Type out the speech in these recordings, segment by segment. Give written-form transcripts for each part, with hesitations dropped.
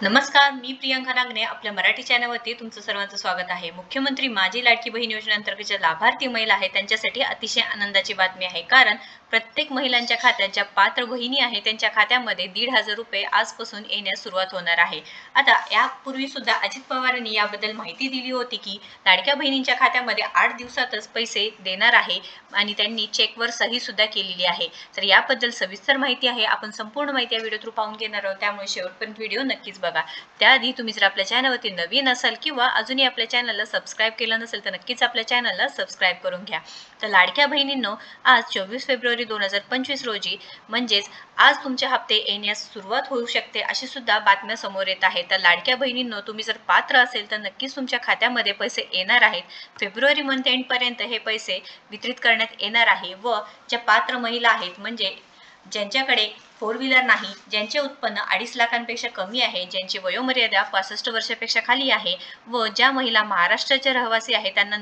नमस्कार, मी प्रियंका नागने आपल्या मराठी चॅनलवरती तुमचं सर्वांचं स्वागत आहे। मुख्यमंत्री माझी लाडकी बहीण योजनेअंतर्गत ज्या लाभार्थी महिला आहेत त्यांच्यासाठी अतिशय आनंदाची बातमी आहे, कारण प्रत्येक महिलांच्या खात्यात ज्या पात्र बहिणी आहेत त्यांच्या खात्यामध्ये 1,500 रुपये आजपासून येण्यास सुरुवात होणार आहे। आता यापूर्वी सुद्धा अजित पवारांनी याबद्दल माहिती दिली होती की लाडक्या बहिणींच्या खात्यामध्ये 8 दिवसातच पैसे देणार आहे आणि त्यांनी चेकवर सही सुद्धा केलेली आहे। तर याबद्दल सविस्तर माहिती आहे, आपण संपूर्ण माहिती या व्हिडिओ थ्रू पाहून घेणार आहोत, त्यामुळे शेवटपर्यंत व्हिडिओ नक्कीच बघा। त्याआधी तुम्ही जर आपल्या चॅनलवरती नवीन असाल किंवा अजूनही आपल्या चॅनलला सबस्क्राइब केलं नसेल तर नक्कीच आपल्या चॅनलला सबस्क्राइब करून घ्या। तर लाडक्या बहिणींनो, आज 24 फेब्रुवारी 2025 रोजी म्हणजेच आज तुमचे हप्ते येण्यास सुरुवात होऊ शकते अशी सुद्धा बातम्या समोर येत आहेत। तर लाडक्या बहिणींनो, तुम्ही जर पात्र असेल तर नक्कीच तुमच्या खात्यामध्ये पैसे येणार आहेत। फेब्रुवारी मंथ एंड पर्यंत हे पैसे वितरित करण्यात येणार आहे व ज्या पात्र महिला आहेत म्हणजे ज्यांच्याकडे 4 व्हीलर नाही, ज्यांचे उत्पन्न 2.5 लाखांपेक्षा कमी आहे, ज्यांची वयोमर्यादा 65 वर्षापेक्षा खाली आहे व ज्या महिला महाराष्ट्राच्या रहिवासी आहेत त्यांना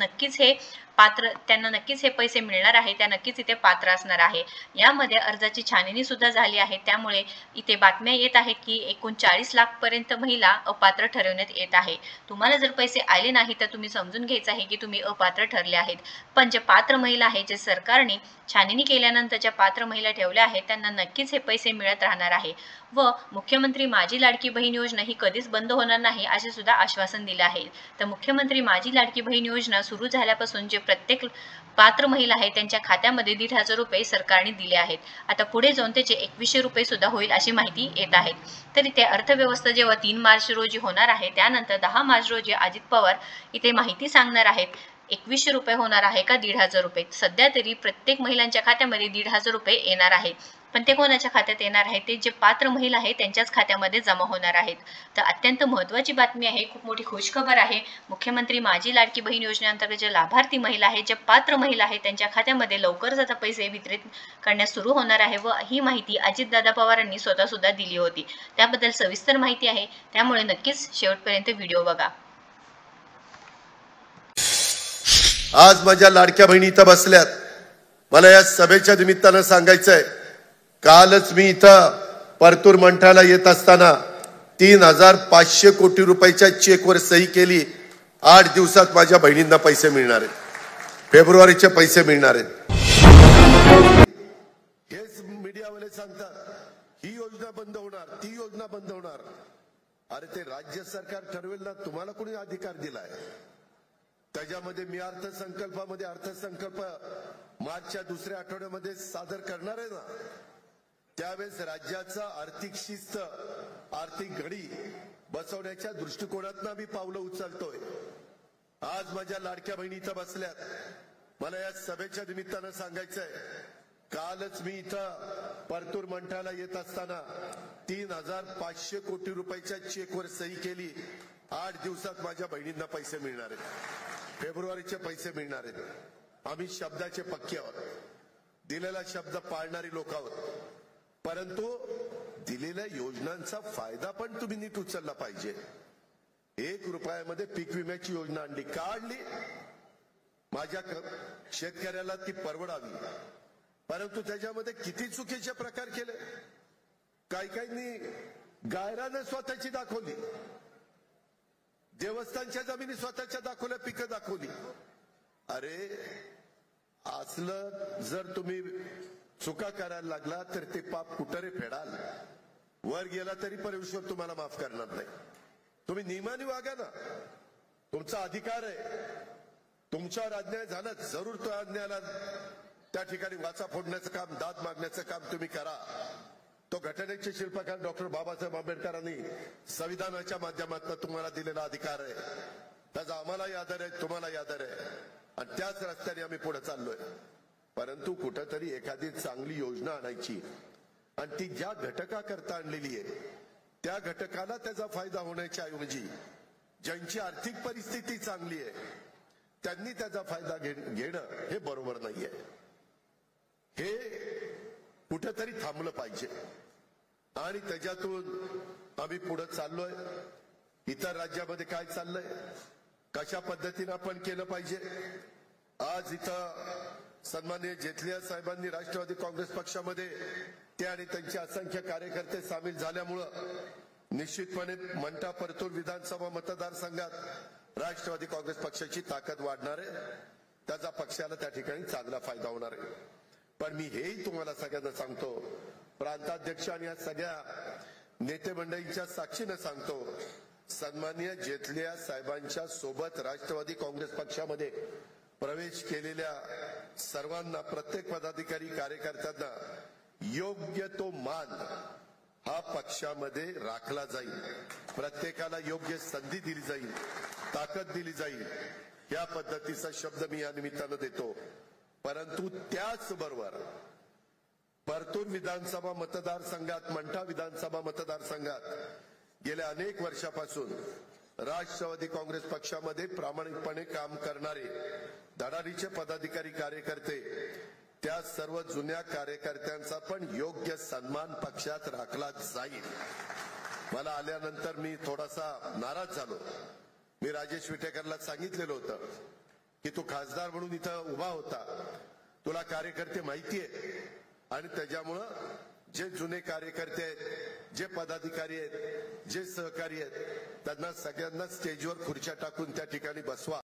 नक्कीच हे पैसे मिळणार आहे, त्या नक्कीच इथे पात्र असणार आहे। यामध्ये अर्जाची छाननी सुद्धा झाली आहे, त्यामुळे इथे बातम्या येत आहेत की एकूण 40 लाख पर्यंत महिला अपात्र ठरवण्यात येत आहे। तुम्हाला जर पैसे आले नाही तर तुम्ही समजून घ्यायचं आहे की तुम्ही अपात्र ठरले आहेत। पण जे पात्र महिला आहेत, जे सरकारने छाननी केल्यानंतर ज्या पात्र महिला ठेवल्या आहेत त्यांना नक्कीच हे पैसे मिळत राहणार आहे व मुख्यमंत्री माझी लाडकी बहीण योजना ही कधीच बंद होणार नाही असे सुद्धा आश्वासन दिले आहे। तर मुख्यमंत्री माझी लाडकी बहीण योजना सुरू झाल्यापासून जे प्रत्येक पात्र महिला आहे त्यांच्या खात्यामध्ये 1,500 रुपये सरकारने दिले आहेत। आता पुढे जाऊन त्याचे 2100 रुपये सुद्धा होईल अशी माहिती येत आहे। तर इथे अर्थव्यवस्था जेव्हा 3 मार्च रोजी होणार आहे त्यानंतर 10 मार्च रोजी अजित पवार इथे माहिती सांगणार आहेत 2100 रुपये होणार आहे का 1,500 रुपये। सध्या तरी प्रत्येक महिलांच्या खात्यामध्ये 1,500 रुपये येणार आहे, पण ते कोणाच्या खात्यात येणार आहे, ते जे पात्र महिला आहे त्यांच्याच खात्यामध्ये जमा होणार आहेत। तर अत्यंत महत्त्वाची बातमी आहे, खूप मोठी खुशखबर आहे। मुख्यमंत्री माझी लाडकी बहीण योजनेअंतर्गत जे लाभार्थी महिला आहेत, जे पात्र महिला आहेत त्यांच्या खात्यामध्ये लवकरच आता पैसे वितरित करण्यास सुरू होणार आहे व ही माहिती अजितदादा पवारांनी स्वतः सुद्धा दिली होती। त्याबद्दल सविस्तर माहिती आहे, त्यामुळे नक्कीच शेवटपर्यंत व्हिडिओ बघा। आज माझ्या लाडक्या बहिणी इथं बसल्यात, मला या सभेच्या निमित्तानं सांगायचंय, कालच मी इथं परतूर मंठ्याला येत असताना 3,500 कोटी रुपयाच्या चेकवर सही केली। 8 दिवसात माझ्या बहिणींना पैसे मिळणार आहेत, फेब्रुवारीचे पैसे मिळणार आहेत। हेच मीडियावाले सांगतात ही योजना बंद होणार, ती योजना बंद होणार। अरे ते राज्य सरकार ठरवेल ना, तुम्हाला कोणी अधिकार दिलाय? त्याच्यामध्ये मी अर्थसंकल्प मार्चच्या दुसऱ्या आठवड्यामध्ये सादर करणार आहे ना, त्यावेळेस राज्याचा आर्थिक शिस्त, आर्थिक घडी बसवण्याच्या दृष्टिकोनातून आम्ही पावलं उचलतोय। आज माझ्या लाडक्या बहिणी इथं बसल्यात, मला या सभेच्या निमित्तानं सांगायचंय, कालच मी इथं परतूर मंठ्याला येत असताना 3,500 कोटी रुपयाच्या चेकवर सही केली। 8 दिवसात माझ्या बहिणींना पैसे मिळणार आहेत, फेब्रुवारीचे पैसे मिळणार आहेत। आम्ही शब्दाचे पक्के आहोत, दिलेला शब्द पाळणारी लोक आहोत, परंतु दिलेल्या योजनांचा फायदा पण तुम्ही नीट उचलला पाहिजे। 1 रुपयामध्ये पीक विम्याची योजना आणली, का आणली? माझ्या शेतकऱ्याला ती परवडावी, परंतु त्याच्यामध्ये किती चुकीचे प्रकार केले। काहींनी गायरानं स्वतःची दाखवली, देवस्थानच्या जमिनी स्वतःच्या दाखवल्या, पिकं दाखवली। अरे असलं जर तुम्ही चुका करायला लागला तर ते पाप कुठं रे फेडाल? वर गेला तरी परमेश्वर तुम्हाला माफ करणार नाही। तुम्ही नियमाने वागा ना, तुमचा अधिकार आहे। तुमच्यावर अन्याय झाला, जरूर तो अन्यायाला त्या ठिकाणी वाचा फोडण्याचं काम, दाद मागण्याचं काम तुम्ही करा। तो घटनेचे शिल्पकार डॉक्टर बाबासाहेब आंबेडकरांनी संविधानाच्या माध्यमातून तुम्हाला दिलेला अधिकार आहे, त्याचा आम्हालाही आदर आहे, तुम्हालाही आदर आहे आणि त्याच रस्त्याने आम्ही पुढे चाललोय। परंतु कुठेतरी एखादी चांगली योजना आणायची आणि ती ज्या घटकाकरता आणलेली आहे त्या घटकाला त्याचा फायदा होण्याच्या ऐवजी ज्यांची आर्थिक परिस्थिती चांगली आहे त्यांनी त्याचा फायदा घेणं हे बरोबर नाहीये। हे कुठेतरी थांबलं पाहिजे आणि त्याच्यातून आम्ही पुढे चाललोय। इतर राज्यामध्ये काय चाललंय, कशा पद्धतीने आपण केलं पाहिजे। आज इथं सन्माननीय जेटली साहेबांनी राष्ट्रवादी काँग्रेस पक्षामध्ये ते आणि त्यांचे असंख्य कार्यकर्ते सामील झाल्यामुळं निश्चितपणे मंठा परतूर विधानसभा मतदारसंघात राष्ट्रवादी काँग्रेस पक्षाची ताकद वाढणार आहे. त्याचा पक्षाला त्या ठिकाणी चांगला फायदा होणार आहे. पण मी हेही तुम्हाला सगळ्यांना सांगतो, प्रांताध्यक्ष आणि या सगळ्या नेते मंडळींच्या साक्षीने सांगतो, सन्माननीय जेटलिया साहेबांच्या सोबत राष्ट्रवादी काँग्रेस पक्षामध्ये प्रवेश केलेल्या सर्वांना, प्रत्येक पदाधिकारी कार्यकर्त्यांना योग्य तो मान हा पक्षामध्ये राखला जाईल. प्रत्येकाला योग्य संधी दिली जाईल, ताकद दिली जाईल. या पद्धतीचा शब्द मी या निमित्तानं देतो. परंतु त्याचबरोबर परतूर विधानसभा मतदारसंघात, मंठा विधानसभा मतदारसंघात गेल्या अनेक वर्षापासून राष्ट्रवादी काँग्रेस पक्षामध्ये प्रामाणिकपणे काम करणारे धडाडीचे पदाधिकारी कार्यकर्ते, त्या सर्व जुन्या कार्यकर्त्यांचा पण योग्य सन्मान पक्षात राखला जाईल. मला आल्यानंतर मी थोडासा नाराज झालो. मी राजेश विटेकरला सांगितलेलं होतं की तू खासदार म्हणून इथं उभा होता, तुला कार्यकर्ते माहिती आहे, आणि त्याच्यामुळं जे जुने कार्यकर्ते आहेत, जे पदाधिकारी आहेत, जे सहकारी आहेत, त्यांना सगळ्यांना स्टेजवर खुर्च्या टाकून त्या ठिकाणी बसवा.